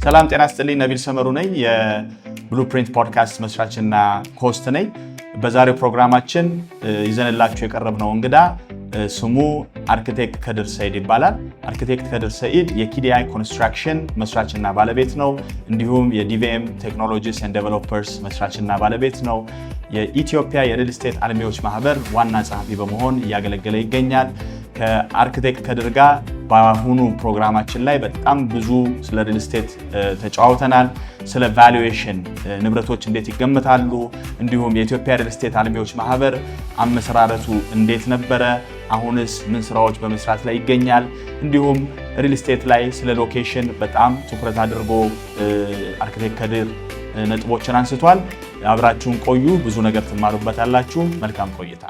ሰላም ጤና ይስጥልኝ ነቢል ሰመሩ ነኝ የብሉፕሪንት ፖድካስት መስራችና ሆስት ነኝ በዛሬው ፕሮግራማችን ይዘንላችሁ የቀረብነው እንግዳ ስሙ አርኪቴክት ከድር ሰይድ ይባላል አርኪቴክት ከድር ሰይድ የኪዲአይ ኮንስትራክሽን መስራችና ባለቤት ነው እንዲሁም የዲቪኤም ቴክኖሎጂስ ኤንድ ዴቨሎፐርስ መስራችና ባለቤት ነው የኢትዮጵያ የሪል ስቴት አልሚዎች ማህበር ዋና ጸሐፊ በመሆን ያገለገለ ይገኛል ከአርኪቴክት ከድር ጋር በአሁኑ ፕሮግራማችን ላይ በጣም ብዙ ስለ ሪል ስቴት ተጫውተናል ስለ ቫሉዌሽን ንብረቶች እንዴት ይገመታሉ እንዲሁም የኢትዮጵያ ሪል ስቴት አልሚዎች ማህበር አመሰራረቱ እንዴት ነበረ አሁንስ ምን ስራዎች በመስራት ላይ ይገኛል እንዲሁም ሪል ስቴት ላይ ስለ ሎኬሽን በጣም ትኩረት አድርጎ አርኪቴክት ከድር ነጥቦችን አንስቷል አብራችሁን ቆዩ ብዙ ነገር ትማሩበታላችሁ መልካም ቆይታ